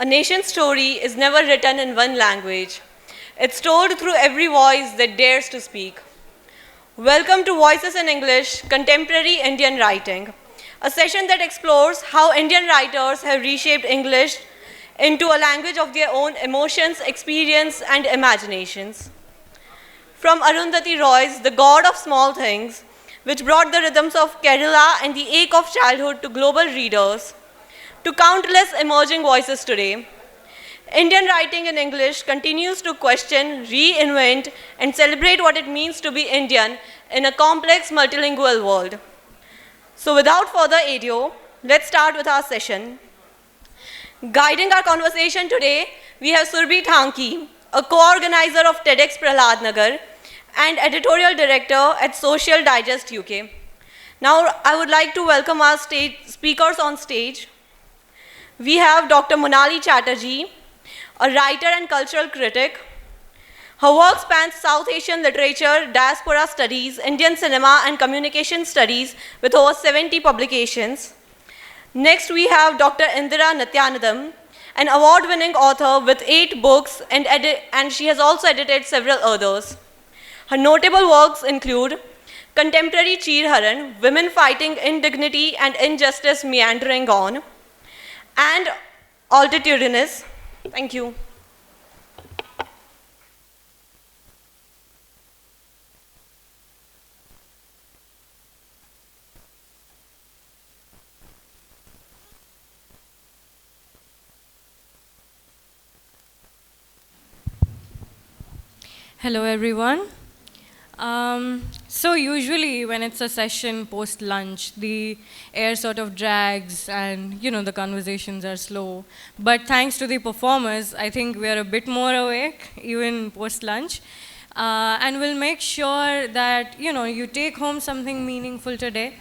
A nation's story is never written in one language. It's told through every voice that dares to speak. Welcome to Voices in English, Contemporary Indian Writing, a session that explores how Indian writers have reshaped English into a language of their own emotions, experience, and imaginations. From Arundhati Roy's The God of Small Things, which brought the rhythms of Kerala and the ache of childhood to global readers, to countless emerging voices today, Indian writing in English continues to question, reinvent, and celebrate what it means to be Indian in a complex multilingual world. So without further ado, let's start with our session. Guiding our conversation today, we have Surbhi Thanki, a co-organizer of TEDx Prahlad Nagar and editorial director at Social Digest UK. Now I would like to welcome our speakers on stage. We have Dr. Monali Chatterjee, a writer and cultural critic. Her work spans South Asian literature, diaspora studies, Indian cinema, and communication studies with over 70 publications. Next, we have Dr. Indira Nityanandam, an award-winning author with 8 books, and she has also edited several others. Her notable works include Contemporary Cheerharan, Women Fighting Indignity and Injustice Meandering On, and Altitudinous. Thank you. Hello everyone. So usually when it's a session post-lunch, the air sort of drags and the conversations are slow. But thanks to the performers, I think we are a bit more awake even post-lunch. And we'll make sure that you take home something meaningful today.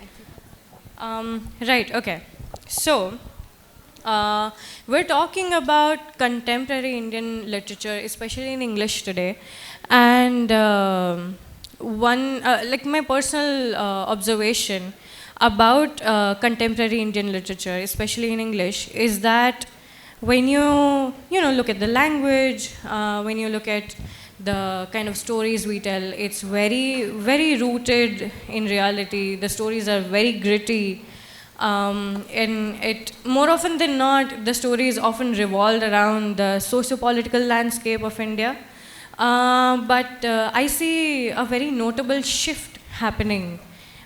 Right, okay. So we're talking about contemporary Indian literature, especially in English today. And like my personal observation about contemporary Indian literature, especially in English, is that when you look at the language, when you look at the kind of stories we tell, it's very, very rooted in reality. The stories are very gritty. And it, more often than not, the stories often revolve around the socio-political landscape of India. But I see a very notable shift happening,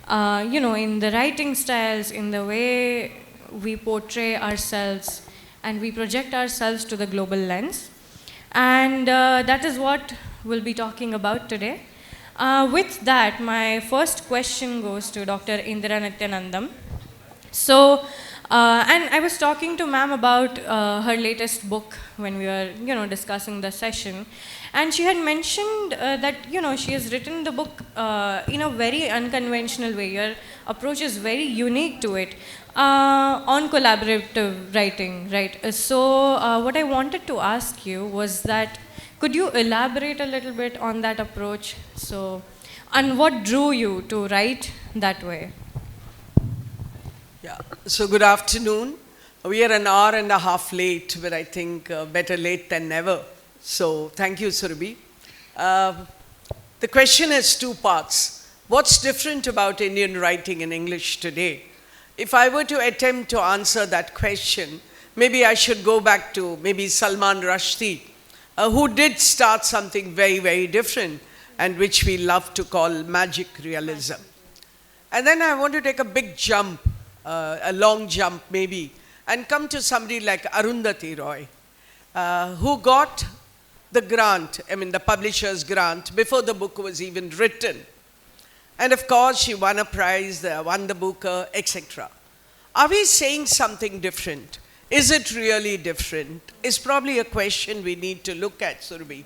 in the writing styles, in the way we portray ourselves and we project ourselves to the global lens. And that is what we'll be talking about today. With that, my first question goes to Dr. Indira Nityanandam. So, and I was talking to ma'am about her latest book when we were, discussing the session. And she had mentioned that, she has written the book in a very unconventional way. Your approach is very unique to it, on collaborative writing, right? So what I wanted to ask you was that, could you elaborate a little bit on that approach? So, and what drew you to write that way? Yeah, so good afternoon. We are an hour and a half late, but I think better late than never. So thank you, Surbhi. The question has 2 parts. What's different about Indian writing in English today? If I were to attempt to answer that question, maybe I should go back to maybe Salman Rushdie, who did start something very, very different and which we love to call magic realism. And then I want to take a big jump, a long jump maybe, and come to somebody like Arundhati Roy, who got the grant, the publisher's grant, before the book was even written. And of course, she won a prize, won the Booker, etc. Are we saying something different? Is it really different? Is probably a question we need to look at, Surbhi.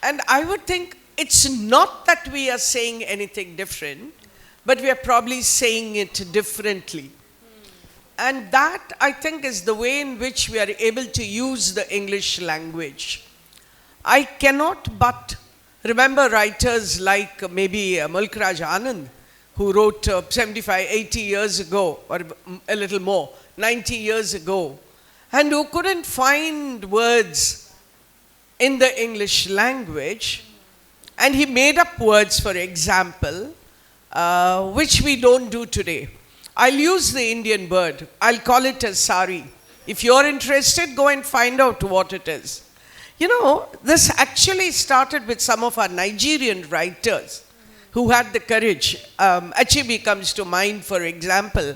And I would think it's not that we are saying anything different, but we are probably saying it differently. And that, I think, is the way in which we are able to use the English language. I cannot but remember writers like maybe Mulk Raj Anand, who wrote 75, 80 years ago, or a little more, 90 years ago. and who couldn't find words in the English language, and he made up words, for example, which we don't do today. I'll use the Indian word. I'll call it a sari. If you're interested, go and find out what it is. You know, this actually started with some of our Nigerian writers who had the courage. Achibi comes to mind, for example.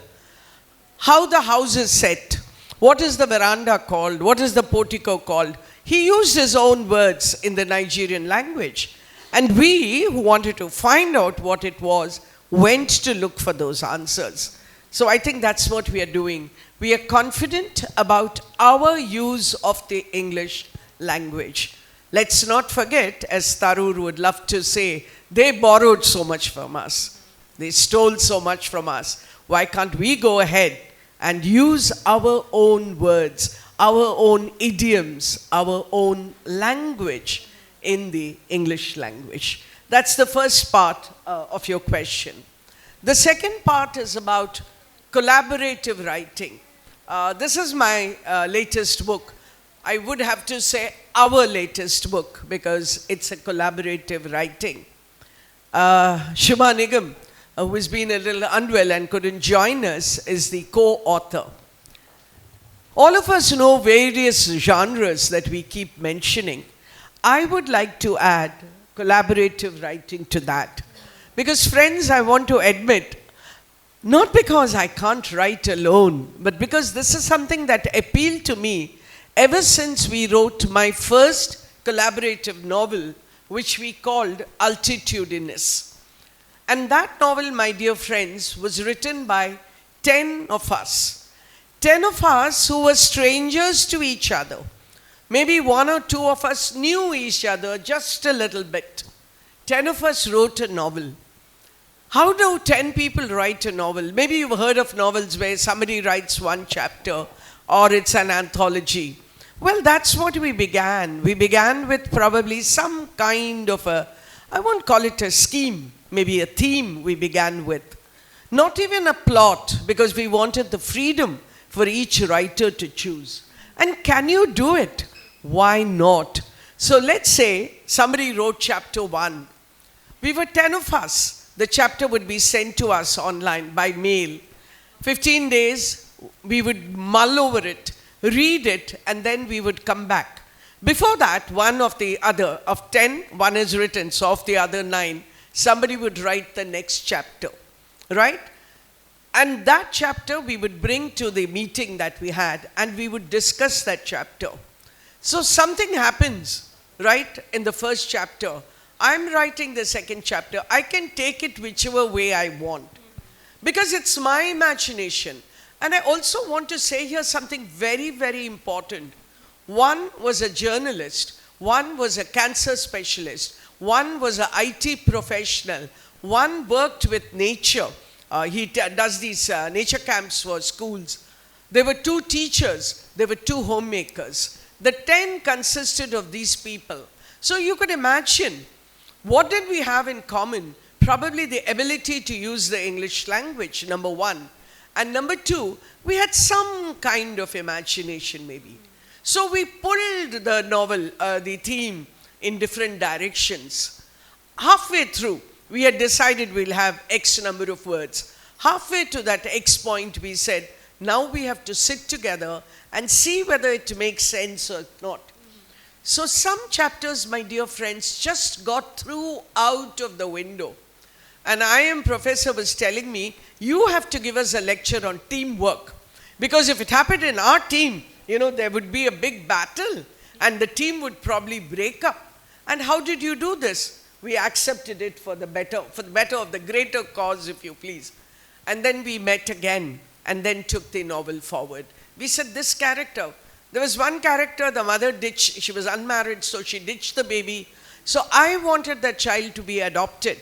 How the house is set. What is the veranda called? What is the portico called? He used his own words in the Nigerian language. And we, who wanted to find out what it was, went to look for those answers. So I think that's what we are doing. We are confident about our use of the English language. Let's not forget, as Tharoor would love to say, they borrowed so much from us. They stole so much from us. Why can't we go ahead and use our own words, our own idioms, our own language in the English language? That's the first part of your question. The second part is about collaborative writing. This is my latest book. I would have to say our latest book because it's a collaborative writing. Shubha Nigam, who has been a little unwell and couldn't join us, is the co-author. All of us know various genres that we keep mentioning. I would like to add collaborative writing to that. Because friends, I want to admit, not because I can't write alone, but because this is something that appealed to me ever since we wrote my first collaborative novel, which we called Altitudinous. And that novel, my dear friends, was written by 10 of us. 10 of us who were strangers to each other. Maybe 1 or 2 of us knew each other just a little bit. 10 of us wrote a novel. How do 10 people write a novel? Maybe you've heard of novels where somebody writes 1 chapter or it's an anthology. Well, that's what we began. We began with probably some kind of a, I won't call it a scheme, maybe a theme we began with. Not even a plot, because we wanted the freedom for each writer to choose. And can you do it? Why not? So let's say somebody wrote chapter 1. We were 10 of us. The chapter would be sent to us online by mail. 15 days, we would mull over it, read it, and then we would come back. Before that, one of the other, of 10, one is written, so of the other 9, somebody would write the next chapter, right? And that chapter we would bring to the meeting that we had, and we would discuss that chapter. So something happens, right, in the first chapter. I'm writing the second chapter. I can take it whichever way I want because it's my imagination. And I also want to say here something very, very important. One was a journalist. One was a cancer specialist. One was an IT professional. One worked with nature. He does these nature camps for schools. There were 2 teachers. There were 2 homemakers. The 10 consisted of these people. So you could imagine, what did we have in common? Probably the ability to use the English language, number 1. And number 2, we had some kind of imagination maybe. So we pulled the novel, the theme, in different directions. Halfway through, we had decided we'll have X number of words. Halfway to that X point, we said, now we have to sit together and see whether it makes sense or not. So some chapters, my dear friends, just got through out of the window. And Professor was telling me, you have to give us a lecture on teamwork. Because if it happened in our team, you know, there would be a big battle and the team would probably break up. And how did you do this? We accepted it for the better of the greater cause, if you please. And then we met again and then took the novel forward. We said, this character, there was one character, the mother ditched, she was unmarried, so she ditched the baby. So I wanted that child to be adopted.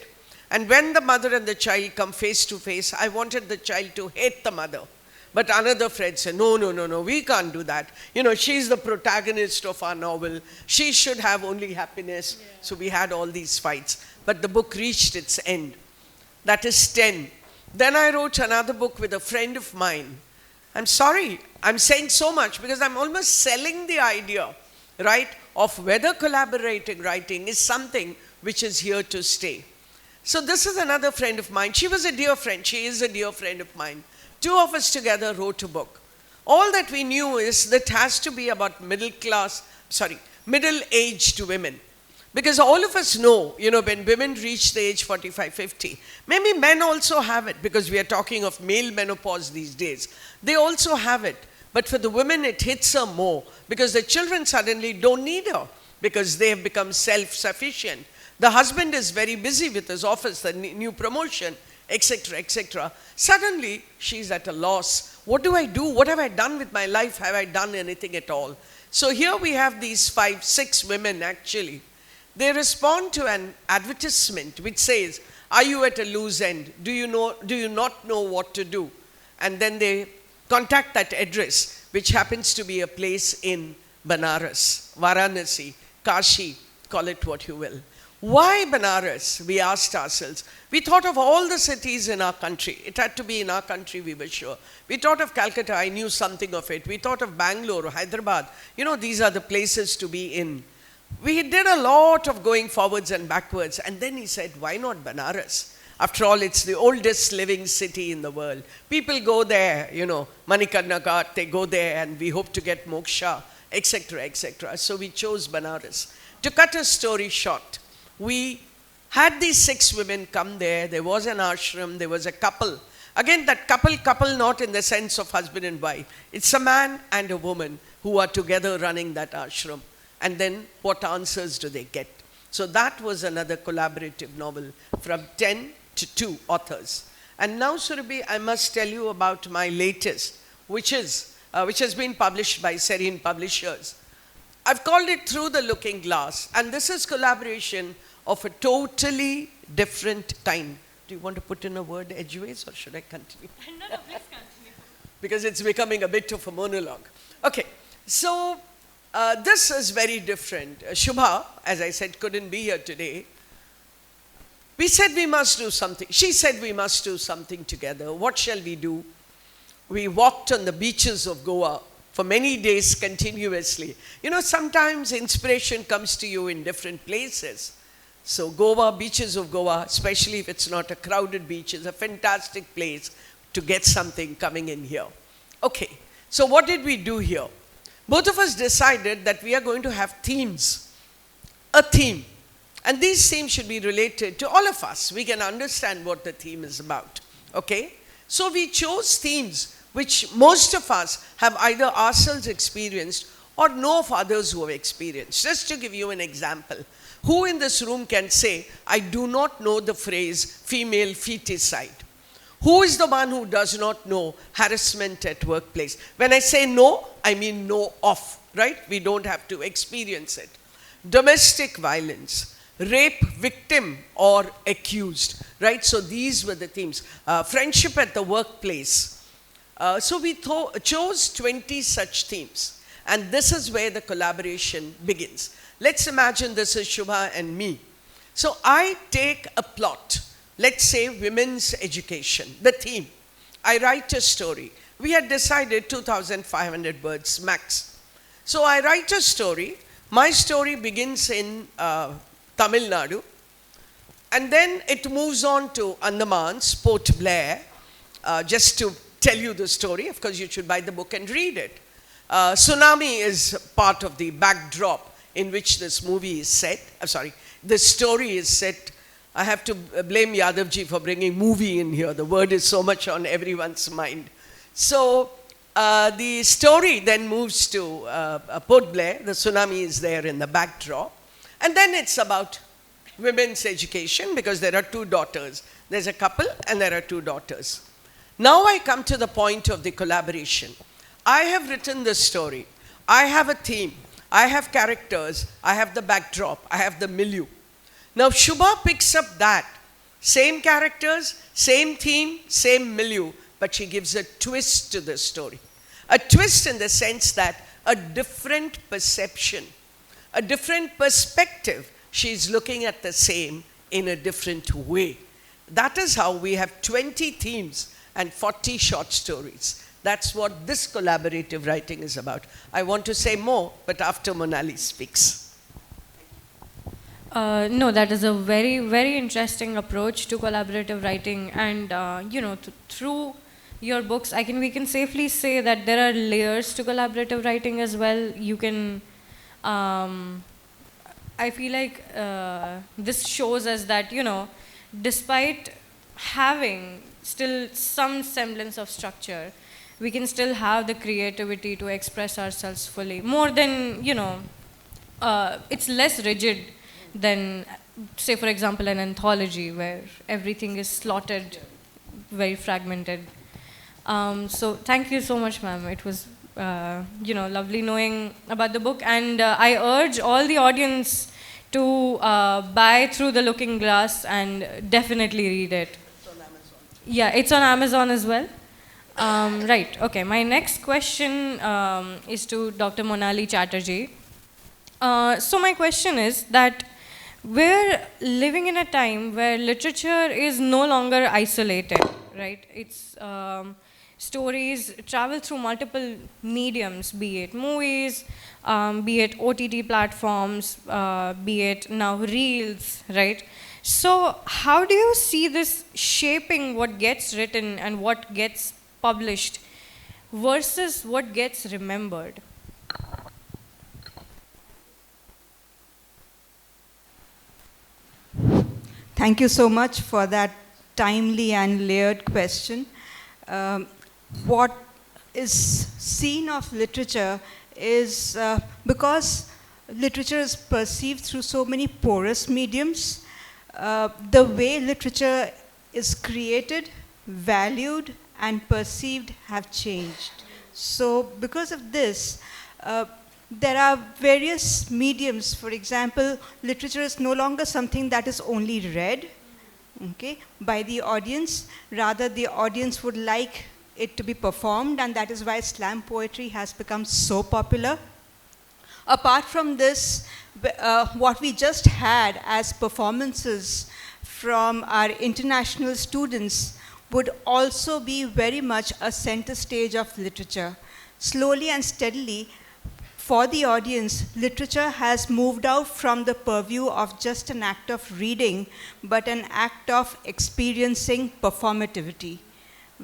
And when the mother and the child come face to face, I wanted the child to hate the mother. But another friend said, no, we can't do that. You know, she's the protagonist of our novel. She should have only happiness. Yeah. So we had all these fights. But the book reached its end. That is 10. Then I wrote another book with a friend of mine. I'm sorry, I'm saying so much because I'm almost selling the idea, right, of whether collaborating writing is something which is here to stay. So this is another friend of mine. She was a dear friend. She is a dear friend of mine. Two of us together wrote a book. All that we knew is that it has to be about middle-aged women. Because all of us know, when women reach the age 45, 50, maybe men also have it, because we are talking of male menopause these days. They also have it. But for the women, it hits her more, because the children suddenly don't need her, because they have become self-sufficient. The husband is very busy with his office, the new promotion, etc., etc. Suddenly, she's at a loss. What do I do? What have I done with my life? Have I done anything at all? So here we have these 5, 6 women actually. They respond to an advertisement which says, are you at a loose end? Do you not know what to do? And then they contact that address, which happens to be a place in Banaras, Varanasi, Kashi, call it what you will. Why Banaras? We asked ourselves. We thought of all the cities in our country. It had to be in our country, we were sure. We thought of Calcutta, I knew something of it. We thought of Bangalore, Hyderabad. These are the places to be in. We did a lot of going forwards and backwards. And then he said, why not Banaras? After all, it's the oldest living city in the world. People go there, Manikarna Ghat, they go there and we hope to get moksha, etc., etc. So we chose Banaras. To cut a story short, we had these 6 women come there. There was an ashram. There was a couple. Again, that couple not in the sense of husband and wife. It's a man and a woman who are together running that ashram. And then what answers do they get? So that was another collaborative novel from 10 to 2 authors. And now, Surabhi, I must tell you about my latest, which has been published by Serene Publishers. I've called it Through the Looking Glass, and this is collaboration of a totally different kind. Do you want to put in a word edgeways, or should I continue? No, please continue. Because it's becoming a bit of a monologue. Okay, so this is very different. Shubha, as I said, couldn't be here today. We said we must do something. She said we must do something together. What shall we do? We walked on the beaches of Goa for many days continuously. Sometimes inspiration comes to you in different places. So Goa, beaches of Goa, especially if it's not a crowded beach, is a fantastic place to get something coming in here. Okay, so what did we do here? Both of us decided that we are going to have themes, a theme. And these themes should be related to all of us. We can understand what the theme is about, okay? So we chose themes which most of us have either ourselves experienced or know of others who have experienced. Just to give you an example, who in this room can say, I do not know the phrase female feticide? Who is the one who does not know harassment at workplace? When I say no, I mean know of, right? We don't have to experience it. Domestic violence, rape victim or accused, right? So these were the themes. Friendship at the workplace. So we chose 20 such themes. And this is where the collaboration begins. Let's imagine this is Shubha and me. So I take a plot. Let's say women's education, the theme. I write a story. We had decided 2,500 words max. So I write a story. My story begins in Tamil Nadu. And then it moves on to Andamans, Port Blair. Just to tell you the story, of course you should buy the book and read it. Tsunami is part of the backdrop in which this movie is set. This story is set. I have to blame Yadavji for bringing movie in here. The word is so much on everyone's mind. So the story then moves to Port Blair. The tsunami is there in the backdrop. And then it's about women's education because there are 2 daughters. There's a couple and there are 2 daughters. Now I come to the point of the collaboration. I have written this story. I have a theme. I have characters. I have the backdrop. I have the milieu. Now Shubha picks up that. Same characters, same theme, same milieu, but she gives a twist to the story. A twist in the sense that a different perception, a different perspective. She's looking at the same in a different way. That is how we have 20 themes and 40 short stories. That's what this collaborative writing is about. I want to say more, but after Monali speaks. No, that is a very, very interesting approach to collaborative writing, and through your books, we can safely say that there are layers to collaborative writing as well. You can, I feel like this shows us that despite having still some semblance of structure, we can still have the creativity to express ourselves fully. More than it's less rigid than, say, for example, an anthology where everything is slotted, very fragmented. So thank you so much, ma'am. It was, lovely knowing about the book. And I urge all the audience to buy Through the Looking Glass and definitely read it. It's on Amazon. Yeah, it's on Amazon as well. Right, okay. My next question is to Dr. Monali Chatterjee. So my question is that we're living in a time where literature is no longer isolated, right? It's stories travel through multiple mediums, be it movies, be it OTT platforms, be it now reels, right? So how do you see this shaping what gets written and what gets published versus what gets remembered? Thank you so much for that timely and layered question. What is seen of literature is because literature is perceived through so many porous mediums, the way literature is created, valued, and perceived have changed. So because of this, there are various mediums. For example, literature is no longer something that is only read, okay, by the audience. Rather, the audience would like it to be performed, and that is why slam poetry has become so popular. Apart from this, what we just had as performances from our international students would also be very much a center stage of literature. Slowly and steadily, for the audience, literature has moved out from the purview of just an act of reading, but an act of experiencing performativity.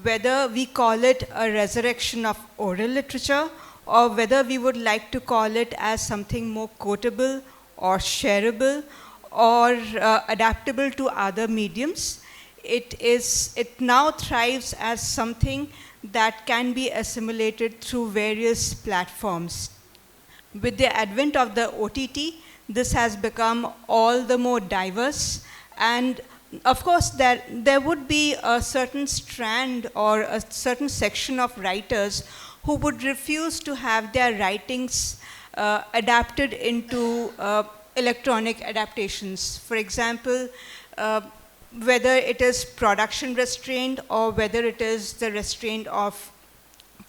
Whether we call it a resurrection of oral literature, or whether we would like to call it as something more quotable or shareable or adaptable to other mediums, it now thrives as something that can be assimilated through various platforms. With the advent of the OTT, this has become all the more diverse, and of course there would be a certain strand or a certain section of writers who would refuse to have their writings adapted into electronic adaptations. For example, whether it is production restraint or whether it is the restraint of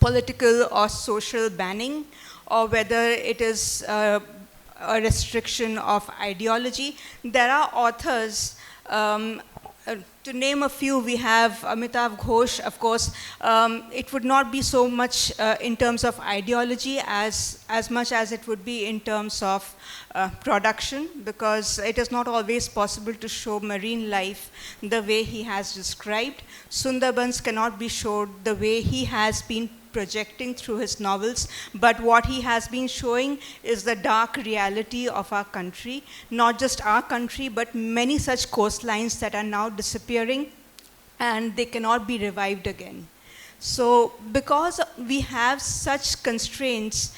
political or social banning, or whether it is a restriction of ideology. There are authors, to name a few, we have Amitav Ghosh, of course. It would not be so much in terms of ideology as much as it would be in terms of production, because it is not always possible to show marine life the way he has described. Sundarbans cannot be showed the way he has been projecting through his novels, but what he has been showing is the dark reality of our country, not just our country, but many such coastlines that are now disappearing and they cannot be revived again. So because we have such constraints,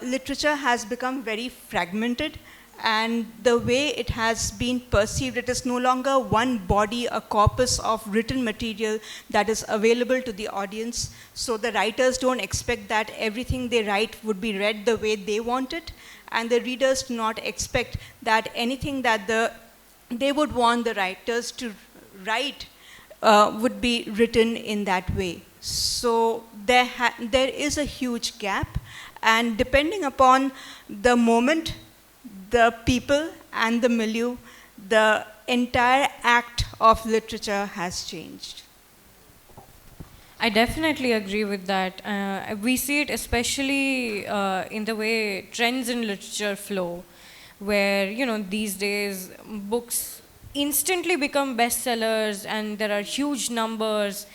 literature has become very fragmented, and the way it has been perceived, it is no longer one body, a corpus of written material that is available to the audience. So the writers don't expect that everything they write would be read the way they want it, and the readers do not expect that anything that they would want the writers to write would be written in that way. So there is a huge gap, and depending upon the moment, the people and the milieu, the entire act of literature has changed. I definitely agree with that. We see it especially in the way trends in literature flow, where, you know, these days books instantly become bestsellers and there are huge numbers.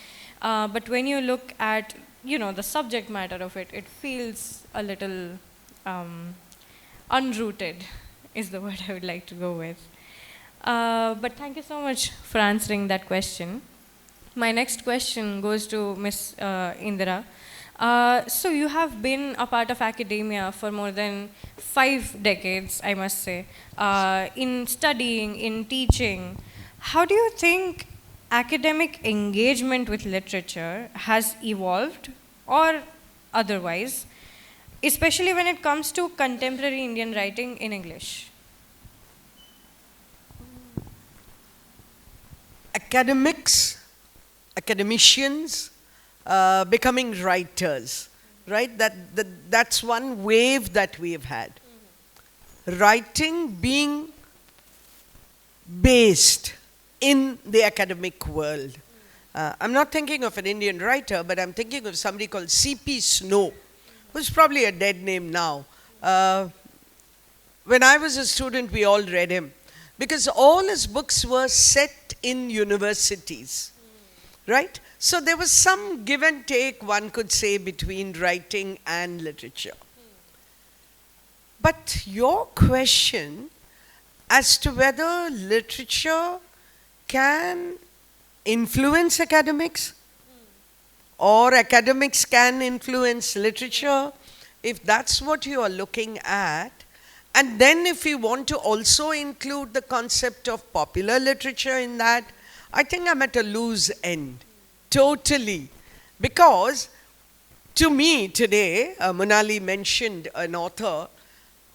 But when you look at, you know, the subject matter of it, it feels a little unrooted, is the word I would like to go with. But thank you so much for answering that question. My next question goes to Ms. Indira. So you have been a part of academia for more than 5 decades, I must say, in studying, in teaching. How do you think academic engagement with literature has evolved or otherwise, especially when it comes to contemporary Indian writing in English? Academicians becoming writers, right? That's one wave that we have had. Writing being based in the academic world. I'm not thinking of an Indian writer, but I'm thinking of somebody called C.P. Snow, who's probably a dead name now. When I was a student, we all read him, because all his books were set in universities, right? So there was some give and take, one could say, between writing and literature. But your question as to whether literature can influence academics or academics can influence literature, if that's what you are looking at, and then if we want to also include the concept of popular literature in that, I think I'm at a loose end, totally. Because to me today, Monali mentioned an author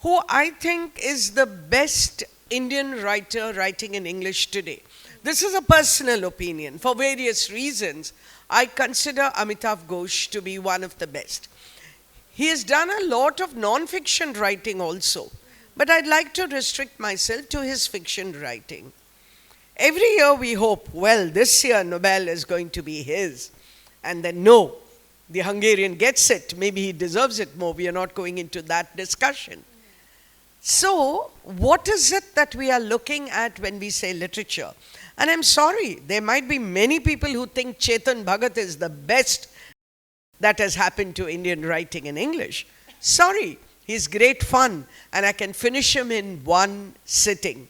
who I think is the best Indian writer writing in English today. This is a personal opinion. For various reasons, I consider Amitav Ghosh to be one of the best. He has done a lot of non-fiction writing also, but I'd like to restrict myself to his fiction writing. Every year we hope, well, this year Nobel is going to be his. And then no, the Hungarian gets it. Maybe he deserves it more. We are not going into that discussion. So, what is it that we are looking at when we say literature? And I'm sorry, there might be many people who think Chetan Bhagat is the best that has happened to Indian writing in English. Sorry, he's great fun, and I can finish him in one sitting.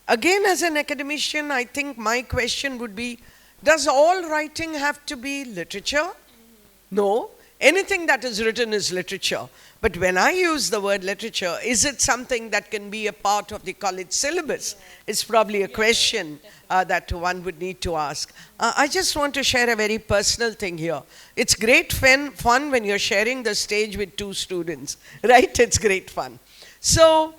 Again, as an academician, I think my question would be, does all writing have to be literature? No. Anything that is written is literature. But when I use the word literature, is it something that can be a part of the college syllabus? It's probably a question that one would need to ask. I just want to share a very personal thing here. It's great fun when you're sharing the stage with 2 students, right? It's great fun. So,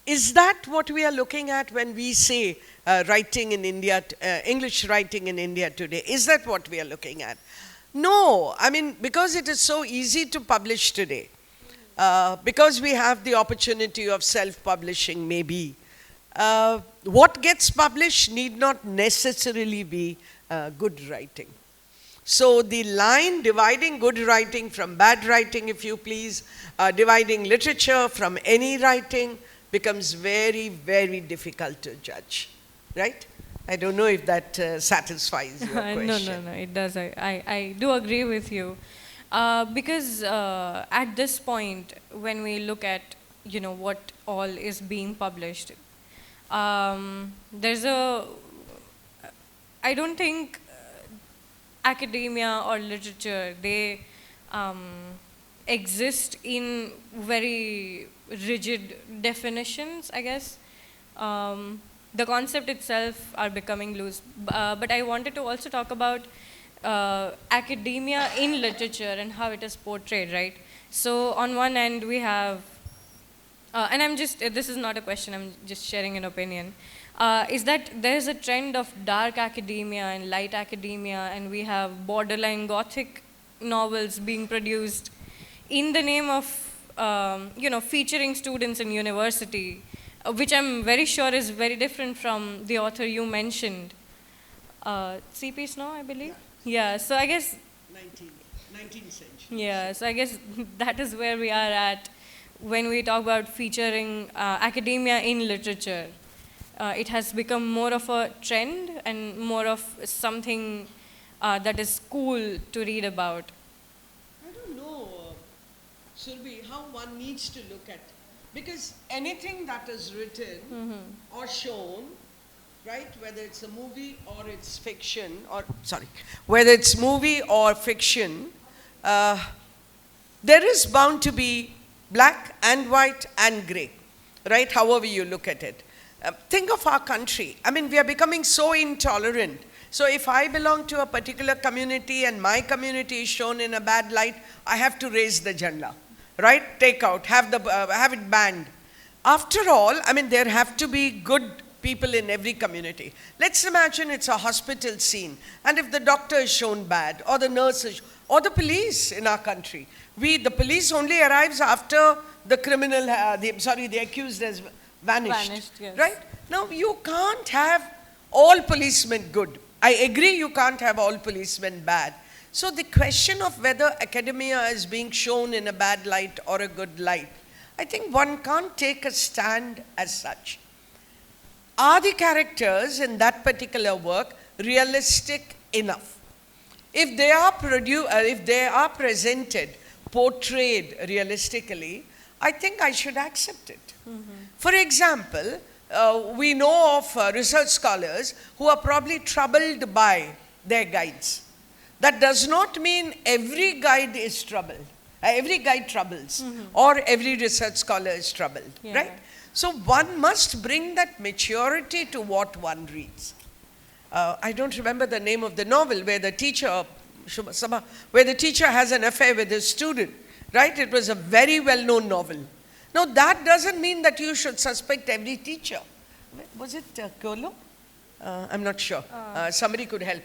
is that what we are looking at when we say writing in India, English writing in India today? Is that what we are looking at? No, I mean, because it is so easy to publish today, because we have the opportunity of self-publishing maybe, what gets published need not necessarily be good writing. So the line dividing good writing from bad writing, if you please, dividing literature from any writing becomes very, very difficult to judge, right? I don't know if that satisfies your question. No, it does. I do agree with you. Because at this point, when we look at, you know, what all is being published, there's a, I don't think academia or literature, they exist in very rigid definitions, I guess. The concept itself are becoming loose. But I wanted to also talk about academia in literature and how it is portrayed, right? So on one end we have, and I'm just, this is not a question, I'm just sharing an opinion, is that there is a trend of dark academia and light academia, and we have borderline gothic novels being produced in the name of, you know, featuring students in university, which I'm very sure is very different from the author you mentioned. C.P. Snow, I believe? Yeah, so I guess 19th century. Yeah, so I guess that is where we are at when we talk about featuring academia in literature. It has become more of a trend and more of something that is cool to read about. I don't know, Surbi, how one needs to look at, because anything that is written or shown, right, whether it's a movie or it's fiction, or sorry, whether it's movie or fiction, there is bound to be black and white and gray, right, however you look at it. Think of our country. I mean, we are becoming so intolerant. So if I belong to a particular community and my community is shown in a bad light, I have to raise the jhanda, right? Take out, have it banned. After all, I mean, there have to be good people in every community. Let's imagine it's a hospital scene, and if the doctor is shown bad, or the nurse is, or the police in our country, the police only arrives after the criminal, the accused has vanished, yes. right? Now, you can't have all policemen good. I agree you can't have all policemen bad. So the question of whether academia is being shown in a bad light or a good light, I think one can't take a stand as such. Are the characters in that particular work realistic enough? If they are presented, portrayed realistically, I think I should accept it. For example, we know of research scholars who are probably troubled by their guides. That does not mean every guide is troubled. Every guide troubles, or every research scholar is troubled, right? So one must bring that maturity to what one reads. I don't remember the name of the novel where the teacher has an affair with his student, right? It was a very well-known novel. Now, that doesn't mean that you should suspect every teacher. Was it Kolo? I'm not sure. Somebody could help.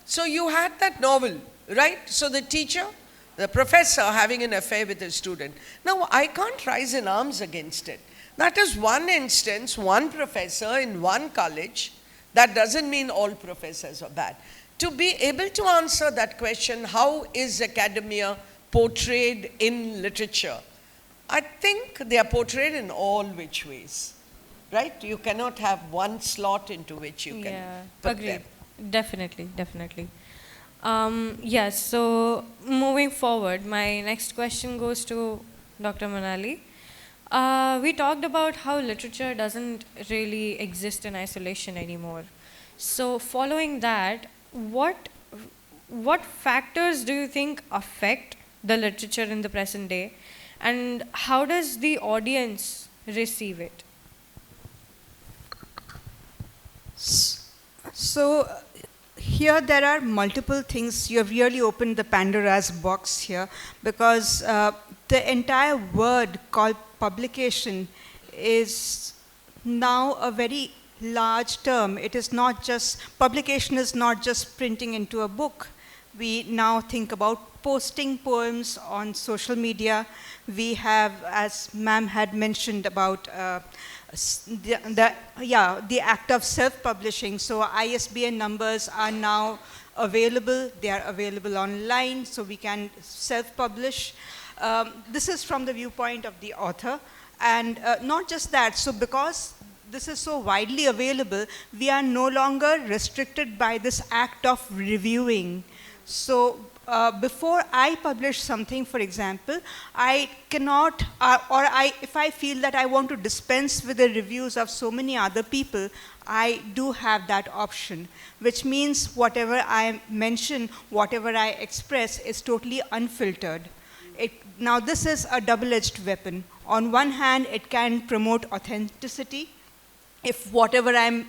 So you had that novel, right? So the teacher, the professor having an affair with a student. Now, I can't rise in arms against it. That is one instance, one professor in one college. That doesn't mean all professors are bad. To be able to answer that question, how is academia portrayed in literature? I think they are portrayed in all which ways, right? You cannot have one slot into which you can put them. Definitely. Yes, so moving forward, my next question goes to Dr. Manali. We talked about how literature doesn't really exist in isolation anymore. So following that, what factors do you think affect the literature in the present day, and how does the audience receive it? So here there are multiple things. You have really opened the Pandora's box here, because the entire word called publication is now a very large term. It is not just, publication is not just printing into a book. We now think about posting poems on social media. We have, as ma'am had mentioned, about the act of self-publishing. So ISBN numbers are now available. They are available online, so we can self-publish. This is from the viewpoint of the author. And not just that, so because this is so widely available, we are no longer restricted by this act of reviewing. So before I publish something, for example, I cannot, if I feel that I want to dispense with the reviews of so many other people, I do have that option, which means whatever I mention, whatever I express is totally unfiltered. Now this is a double-edged weapon. On one hand, it can promote authenticity. If whatever I'm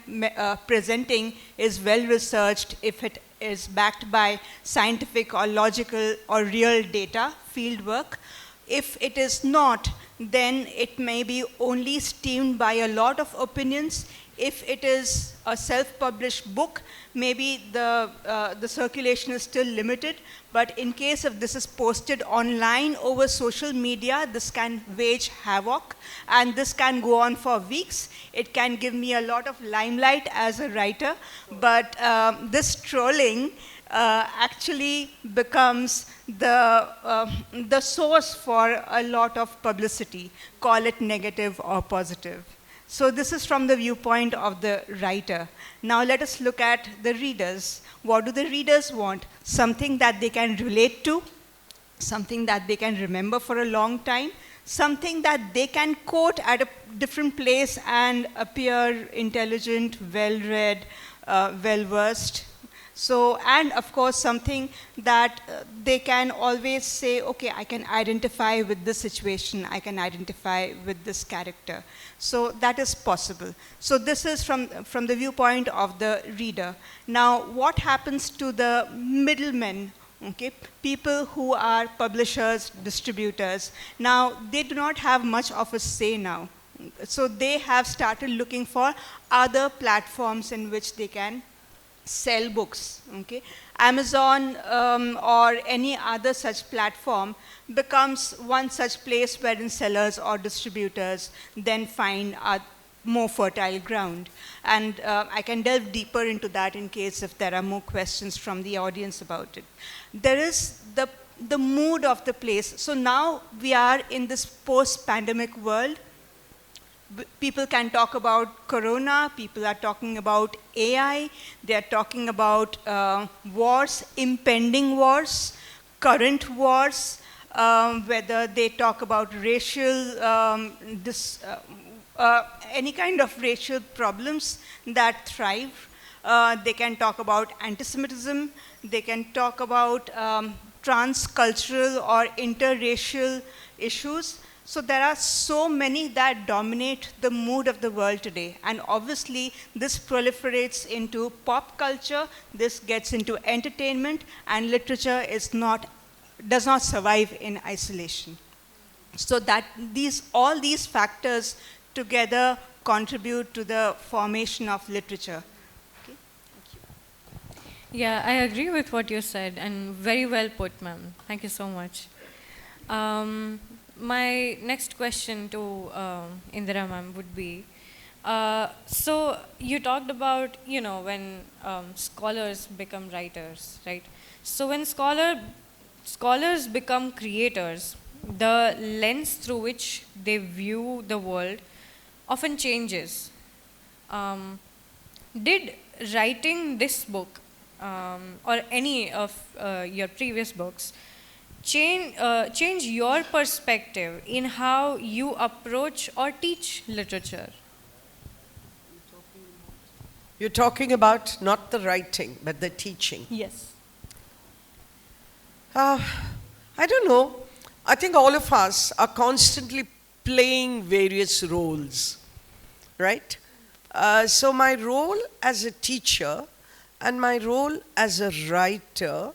presenting is well-researched, if it is backed by scientific or logical or real data, field work. If it is not, then it may be only steamed by a lot of opinions. If it is a self-published book, maybe the circulation is still limited, but in case of this is posted online over social media, this can wage havoc, and this can go on for weeks. It can give me a lot of limelight as a writer, but this trolling actually becomes the source for a lot of publicity, call it negative or positive. So this is from the viewpoint of the writer. Now let us look at the readers. What do the readers want? Something that they can relate to, something that they can remember for a long time, something that they can quote at a different place and appear intelligent, well-read, well-versed. So, and of course, something that they can always say, okay, I can identify with this situation, I can identify with this character. So that is possible. So this is from the viewpoint of the reader. Now, what happens to the middlemen? Okay, people who are publishers, distributors. Now, they do not have much of a say now. So they have started looking for other platforms in which they can sell books. Okay, Amazon or any other such platform becomes one such place wherein sellers or distributors then find more fertile ground. And I can delve deeper into that in case if there are more questions from the audience about it. There is the mood of the place. So now we are in this post-pandemic world. People can talk about corona, people are talking about AI, they are talking about wars, impending wars, current wars, whether they talk about racial, any kind of racial problems that thrive. They can talk about anti-Semitism, they can talk about transcultural or interracial issues. So there are so many that dominate the mood of the world today. And obviously, this proliferates into pop culture, this gets into entertainment, and literature does not survive in isolation. So that all these factors together contribute to the formation of literature. Okay? Thank you. Yeah, I agree with what you said, and very well put, ma'am. Thank you so much. My next question to Indira ma'am would be, so you talked about, when scholars become writers, right? So when scholars become creators, the lens through which they view the world often changes. Did writing this book or any of your previous books change your perspective in how you approach or teach literature? You're talking about not the writing, but the teaching. Yes. I don't know. I think all of us are constantly playing various roles, right? So my role as a teacher and my role as a writer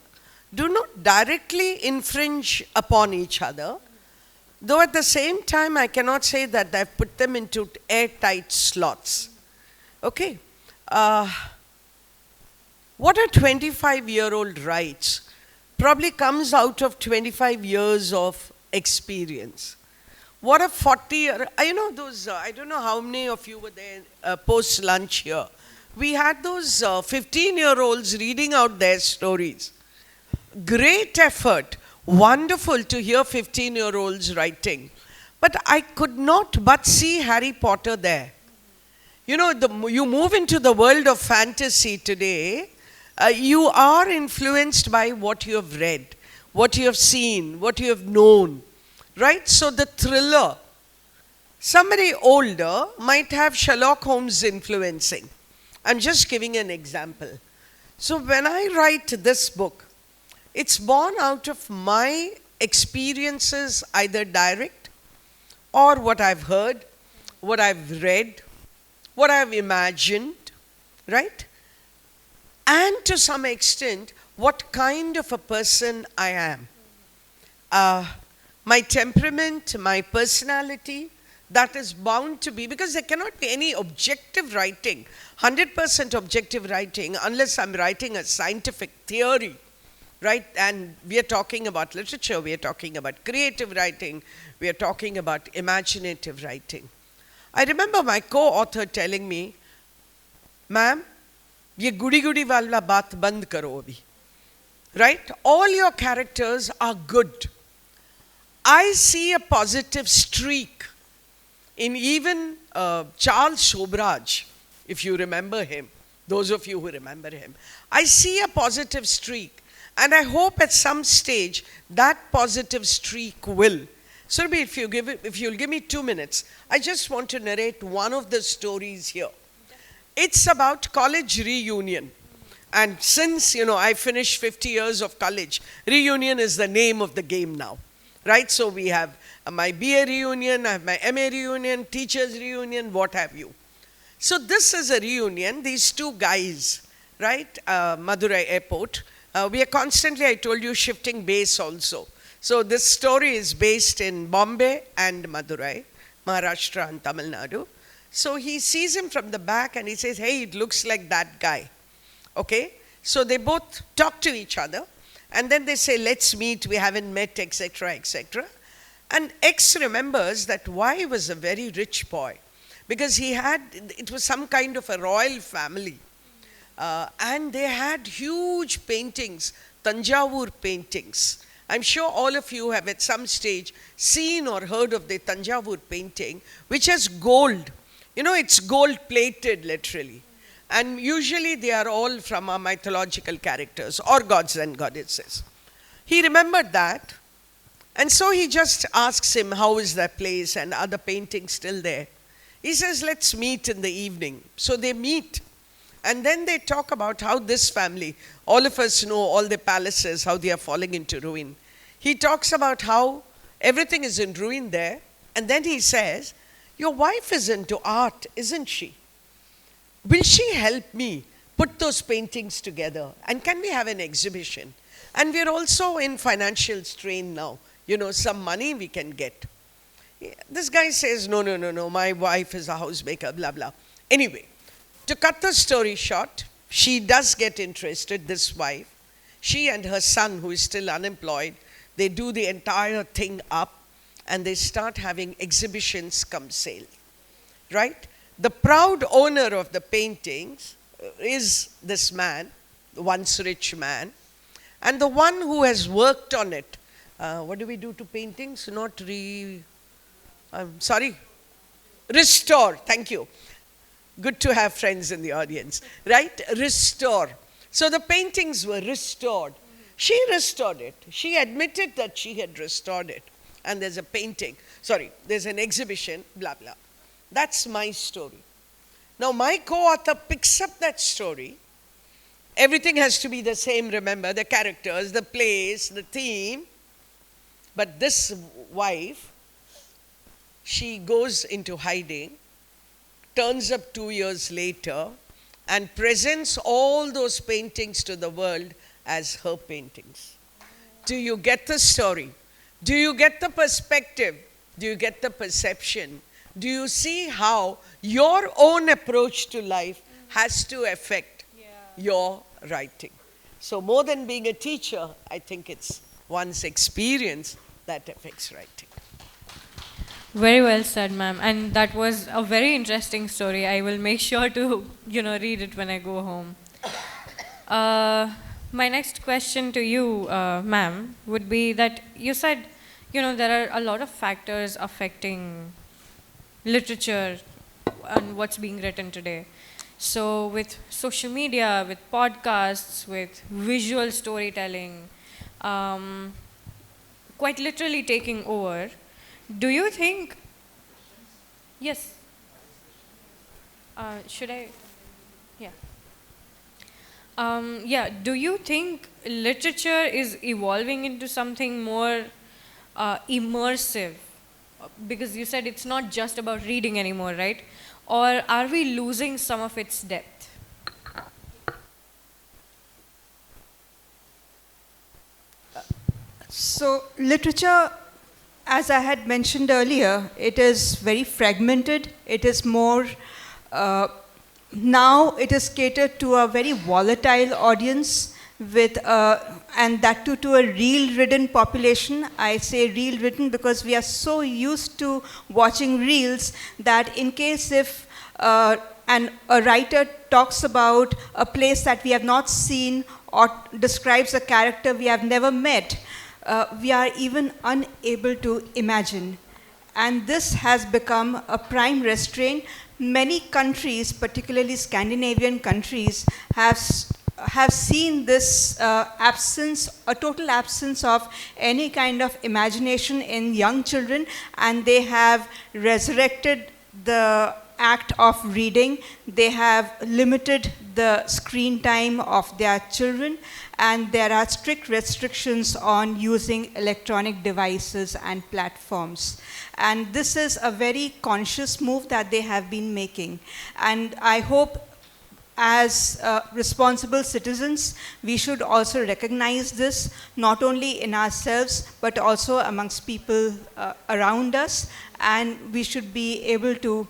do not directly infringe upon each other, though at the same time I cannot say that I've put them into airtight slots. Okay. What a 25-year-old writes probably comes out of 25 years of experience. What a 40-year, I don't know how many of you were there post-lunch here. We had those 15-year-olds reading out their stories. Great effort, wonderful to hear 15-year-olds writing. But I could not but see Harry Potter there. You move into the world of fantasy today, you are influenced by what you have read, what you have seen, what you have known, right? So the thriller, somebody older might have Sherlock Holmes influencing. I'm just giving an example. So when I write this book, it's born out of my experiences, either direct or what I've heard, what I've read, what I've imagined, right? And to some extent, what kind of a person I am. My temperament, my personality, that is bound to be, because there cannot be any objective writing, 100% objective writing, unless I'm writing a scientific theory. Right? And we are talking about literature, we are talking about creative writing, we are talking about imaginative writing. I remember my co-author telling me, ma'am, ye gudi wala baat band karo abhi. right? All your characters are good. I see a positive streak in even Charles Shobraj, if you remember him, those of you who remember him. I see a positive streak, and I hope at some stage that positive streak will. Surbhi, if you'll give me 2 minutes, I just want to narrate one of the stories here. It's about college reunion. And since, I finished 50 years of college, reunion is the name of the game now, right? So we have my BA reunion, I have my MA reunion, teachers reunion, what have you. So this is a reunion, these two guys, right? Madurai Airport. We are constantly, I told you, shifting base also. So this story is based in Bombay and Madurai, Maharashtra and Tamil Nadu. So he sees him from the back and he says, hey, it looks like that guy. Okay, so they both talk to each other and then they say, let's meet, we haven't met, etc., etc. And X remembers that Y was a very rich boy because it was some kind of a royal family. And they had huge paintings, Tanjavur paintings. I'm sure all of you have at some stage seen or heard of the Tanjavur painting, which has gold. It's gold plated literally. And usually they are all from our mythological characters or gods and goddesses. He remembered that. And so he just asks him, how is that place and are the paintings still there? He says, let's meet in the evening. So they meet. And then they talk about how this family, all of us know all the palaces, how they are falling into ruin. He talks about how everything is in ruin there. And then he says, your wife is into art, isn't she? Will she help me put those paintings together? And can we have an exhibition? And we're also in financial strain now. Some money we can get. This guy says, no, my wife is a housemaker, blah, blah. Anyway, to cut the story short, she does get interested, this wife. She and her son, who is still unemployed, they do the entire thing up and they start having exhibitions come sale, right? The proud owner of the paintings is this man, the once rich man, and the one who has worked on it. What do we do to paintings? Restore, thank you. Good to have friends in the audience, right? Restore. So the paintings were restored. She restored it. She admitted that she had restored it. And there's there's an exhibition, blah, blah. That's my story. Now my co-author picks up that story. Everything has to be the same, remember, the characters, the place, the theme. But this wife, she goes into hiding, turns up 2 years later, and presents all those paintings to the world as her paintings. Do you get the story? Do you get the perspective? Do you get the perception? Do you see how your own approach to life has to affect your writing? So more than being a teacher, I think it's one's experience that affects writing. Very well said, ma'am. And that was a very interesting story. I will make sure to, read it when I go home. My next question to you, ma'am, would be that you said, there are a lot of factors affecting literature and what's being written today. So with social media, with podcasts, with visual storytelling, quite literally taking over, do you think, yes, should I, do you think literature is evolving into something more immersive? Because you said it's not just about reading anymore, right? Or are we losing some of its depth? So literature, as I had mentioned earlier, it is very fragmented. It is more, now it is catered to a very volatile audience with, and that too to a reel-ridden population. I say reel-ridden because we are so used to watching reels that in case if a writer talks about a place that we have not seen or describes a character we have never met, we are even unable to imagine. And this has become a prime restraint. Many countries, particularly Scandinavian countries, have seen this absence, a total absence of any kind of imagination in young children, and they have resurrected the act of reading. They have limited the screen time of their children, and there are strict restrictions on using electronic devices and platforms. And this is a very conscious move that they have been making. And I hope as responsible citizens, we should also recognize this, not only in ourselves, but also amongst people around us. And we should be able to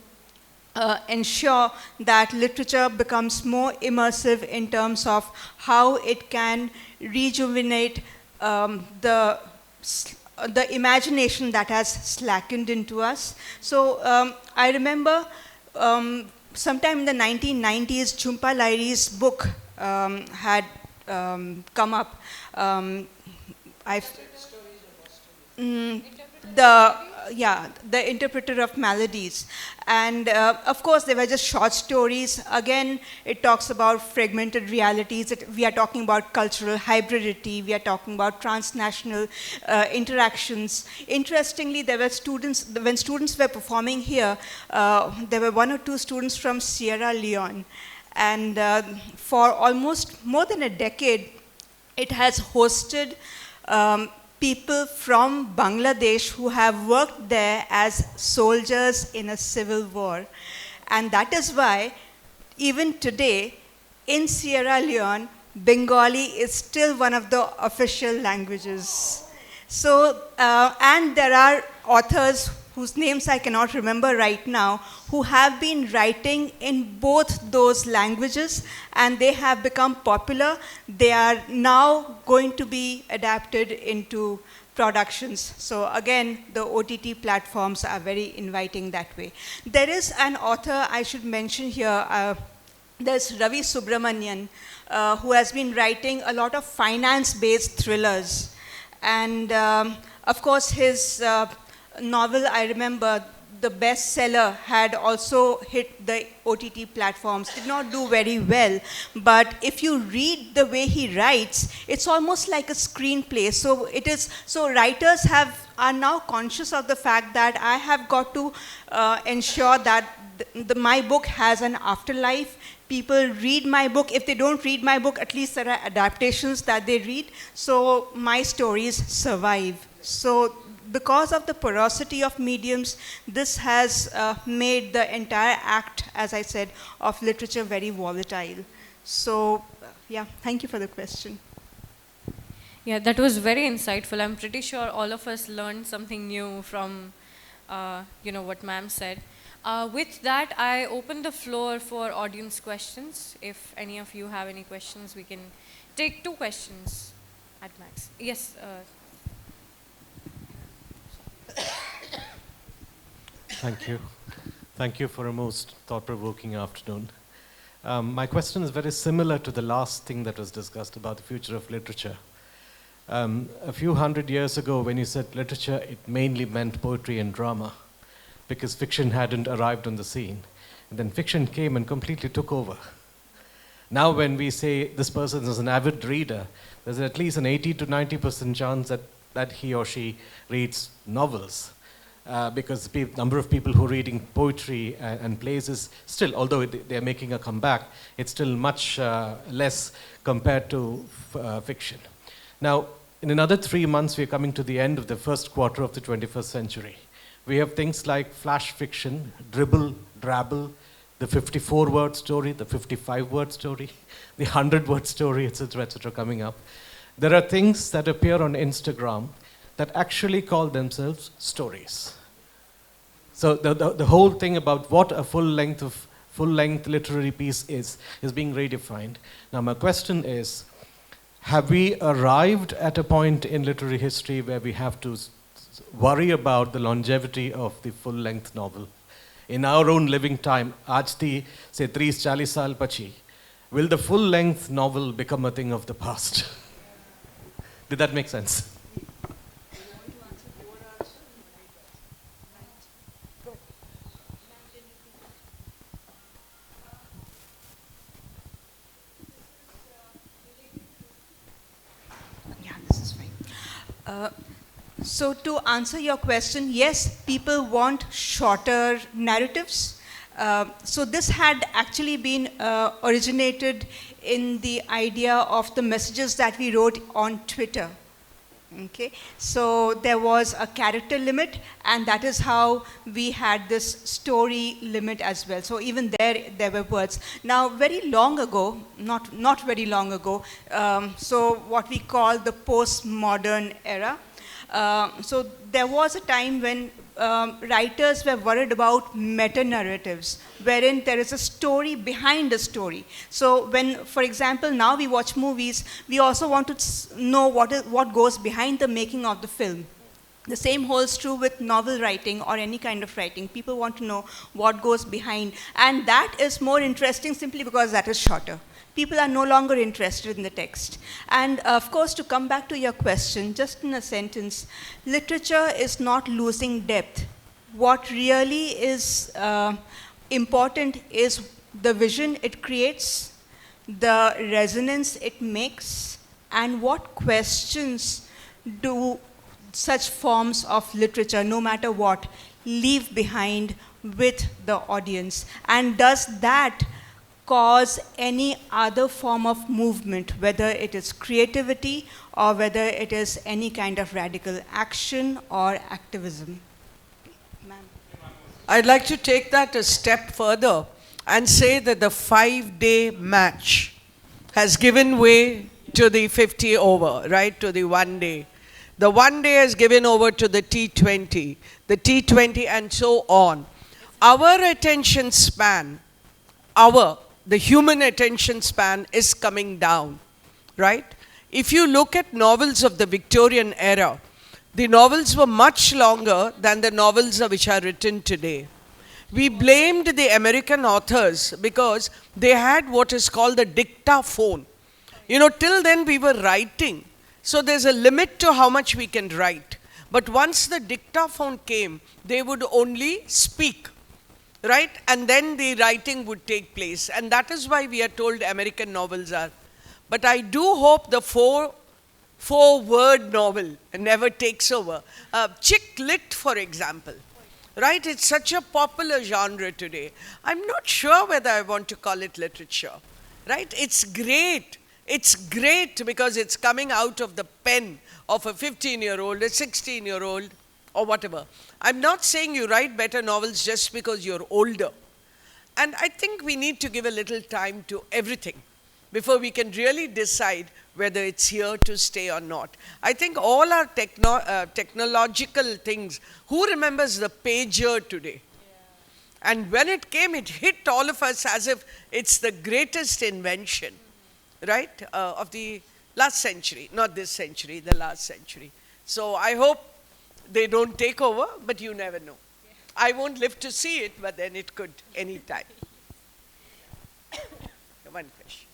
ensure that literature becomes more immersive in terms of how it can rejuvenate the imagination that has slackened into us. So I remember sometime in the 1990s, Jhumpa Lahiri's book had come up. The Interpreter of Maladies. And of course, they were just short stories. Again, it talks about fragmented realities. We are talking about cultural hybridity. We are talking about transnational interactions. Interestingly, there were students, when students were performing here, there were 1 or 2 students from Sierra Leone. And for almost more than a decade, it has hosted people from Bangladesh who have worked there as soldiers in a civil war. And that is why, even today, in Sierra Leone, Bengali is still one of the official languages. So, and there are authors whose names I cannot remember right now, who have been writing in both those languages, and they have become popular. They are now going to be adapted into productions. So again, the OTT platforms are very inviting that way. There is an author I should mention here. There's Ravi Subramanian, who has been writing a lot of finance-based thrillers. And of course, his novel, I remember, the bestseller, had also hit the OTT platforms, did not do very well. But if you read the way he writes, it's almost like a screenplay. So it is, so writers are now conscious of the fact that I have got to ensure that my book has an afterlife. People read my book. If they don't read my book, at least there are adaptations that they read. So my stories survive. So because of the porosity of mediums, this has made the entire act, as I said, of literature very volatile. So, yeah, thank you for the question. Yeah, that was very insightful. I'm pretty sure all of us learned something new from, what ma'am said. With that, I open the floor for audience questions. If any of you have any questions, we can take 2 questions at max. Yes. Thank you. Thank you for a most thought-provoking afternoon. My question is very similar to the last thing that was discussed about the future of literature. A few hundred years ago, when you said literature, it mainly meant poetry and drama, because fiction hadn't arrived on the scene. And then fiction came and completely took over. Now when we say this person is an avid reader, there's at least an 80 to 90% chance that he or she reads novels. Because the number of people who are reading poetry and plays is still, although they're making a comeback, it's still much less compared to fiction. Now, in another 3 months, we're coming to the end of the first quarter of the 21st century. We have things like flash fiction, dribble, drabble, the 54-word story, the 55-word story, the 100-word story, etc., coming up. There are things that appear on Instagram that actually call themselves stories. So the whole thing about what a full-length literary piece is being redefined. Now my question is, have we arrived at a point in literary history where we have to worry about the longevity of the full-length novel? In our own living time, aaj thi se 30-40 saal pachi, will the full-length novel become a thing of the past? Did that make sense? Yeah, this is fine. So to answer your question, yes, people want shorter narratives. So this had actually been originated in the idea of the messages that we wrote on Twitter. Okay, so there was a character limit, and that is how we had this story limit as well. So even there were words. Now, very long ago, not very long ago, so what we call the postmodern era. So there was a time when writers were worried about meta-narratives, wherein there is a story behind a story. So when, for example, now we watch movies, we also want to know what goes behind the making of the film. The same holds true with novel writing or any kind of writing. People want to know what goes behind. And that is more interesting simply because that is shorter. People are no longer interested in the text. And of course, to come back to your question, just in a sentence, literature is not losing depth. What really is important is the vision it creates, the resonance it makes, and what questions do such forms of literature, no matter what, leave behind with the audience. And does that cause any other form of movement, whether it is creativity or whether it is any kind of radical action or activism? I'd like to take that a step further and say that the 5-day match has given way to the 50 over, right, to the 1 day. The 1 day has given over to the T20, the T20 and so on. Our attention span, the human attention span is coming down, right? If you look at novels of the Victorian era, the novels were much longer than the novels which are written today. We blamed the American authors because they had what is called the dictaphone. You know, till then we were writing. So there's a limit to how much we can write. But once the dictaphone came, they would only speak. Right? And then the writing would take place. And that is why we are told American novels are. But I do hope the four-word novel never takes over. Chick lit, for example. Right? It's such a popular genre today. I'm not sure whether I want to call it literature. Right? It's great. It's great because it's coming out of the pen of a 15-year-old, a 16-year-old, or whatever. I'm not saying you write better novels just because you're older. And I think we need to give a little time to everything before we can really decide whether it's here to stay or not. I think all our technological things, who remembers the pager today? Yeah. And when it came, it hit all of us as if it's the greatest invention, right, of the last century, not this century, the last century. So I hope they don't take over, but you never know. Yeah. I won't live to see it, but then it could any time. One question.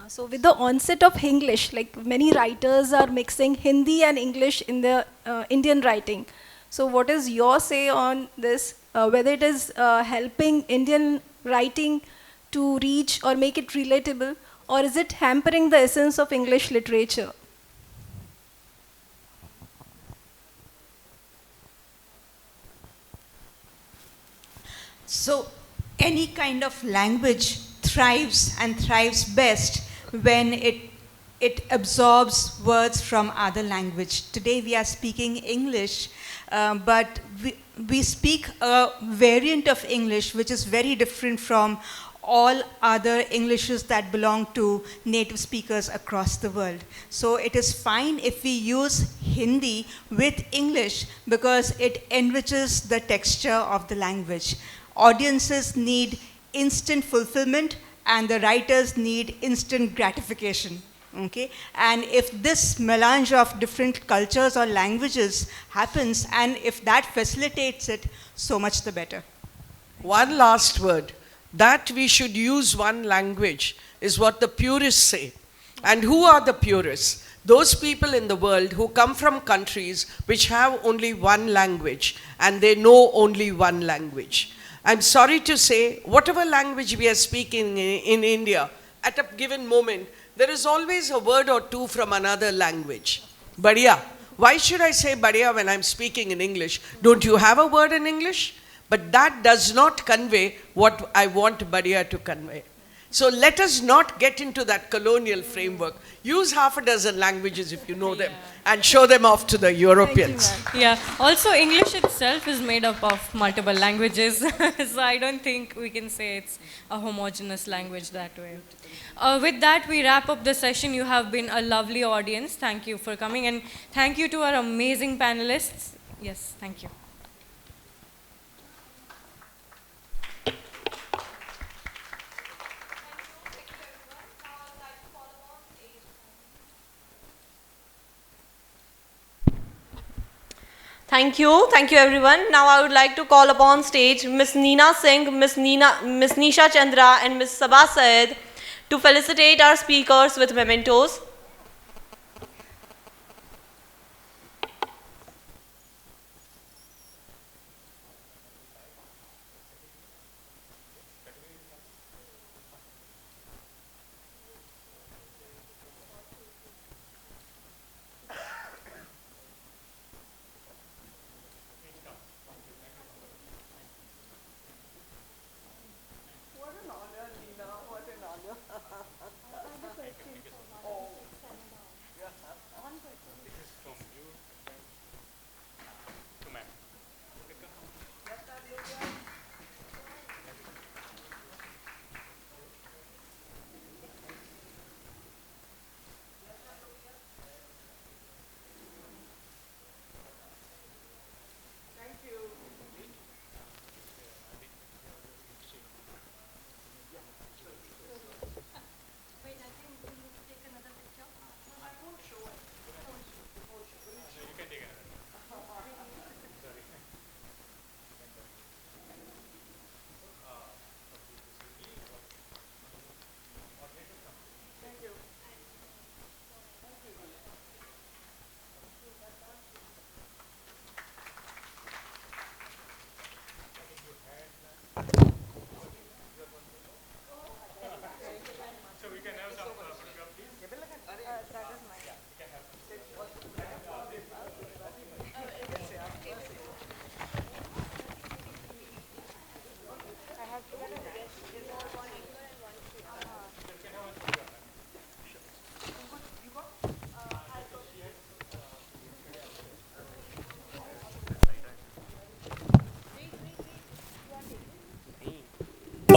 So with the onset of English, like many writers are mixing Hindi and English in the Indian writing. So what is your say on this? Whether it is helping Indian writing to reach or make it relatable, or is it hampering the essence of English literature? So any kind of language thrives and thrives best when it absorbs words from other language. Today we are speaking English, but we speak a variant of English which is very different from all other Englishes that belong to native speakers across the world. So it is fine if we use Hindi with English because it enriches the texture of the language. Audiences need instant fulfillment and the writers need instant gratification. Okay? And if this melange of different cultures or languages happens, and if that facilitates it, so much the better. One last word. That we should use one language is what the purists say. And who are the purists? Those people in the world who come from countries which have only one language and they know only one language. I'm sorry to say, whatever language we are speaking in India, at a given moment, there is always a word or two from another language. Badhiya. Why should I say badhiya when I'm speaking in English? Don't you have a word in English? But that does not convey what I want badhiya to convey. So let us not get into that colonial framework. Use half a dozen languages if you know them and show them off to the Europeans. Yeah, also English itself is made up of multiple languages, so I don't think we can say it's a homogeneous language that way. With that, we wrap up the session. You have been a lovely audience. Thank you for coming, and thank you to our amazing panelists. Yes, thank you. Thank you everyone. Now I would like to call upon stage Miss Neena Singh, Miss Nisha Chandra and Miss Sabah Syed to felicitate our speakers with mementos.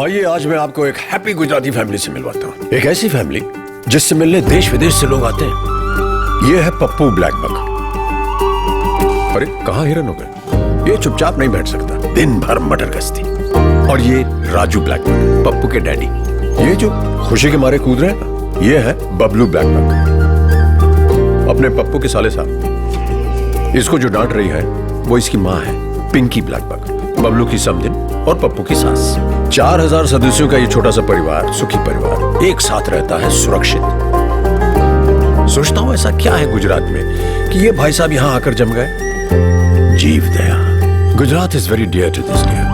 आइए आज मैं आपको एक happy Gujarati family से मिलवाता हूँ। एक ऐसी family जिससे मिलने देश विदेश से लोग आते हैं। ये है पप्पू ब्लैक बक। अरे कहाँ हिरन हो गए? ये चुपचाप नहीं बैठ सकता, दिन भर मटर गश्ती। और ये राजू ब्लैक बक, पप्पू के डैडी। ये जो खुशी के मारे कूद रहे हैं, ये है बबलू ब्लैक बक, अपने पप्पू के साले साहब। इसको जो डांट रही है वो इसकी माँ है, पिंकी ब्लैक बक, बबलू की समधिन और पप्पू की सास। 4000 सदस्यों का ये छोटा सा परिवार, सुखी परिवार, एक साथ रहता है सुरक्षित। सोचता हूं ऐसा क्या है गुजरात में कि ये भाई साहब यहां आकर जम गए। जीव दया। Gujarat is very dear to this deer,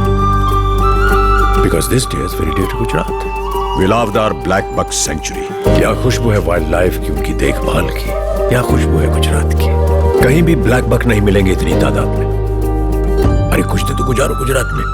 because this deer is very dear to Gujarat. We love our blackbuck sanctuary. यहाँ खुशबू है वाइल्ड लाइफ की, उनकी देखभाल की। यहाँ खुशबू है गुजरात की। कहीं भी ब्लैक बक नहीं मिलेंगे इतनी तादाद में। अरे कुछ तो गुजारो गुजरात में।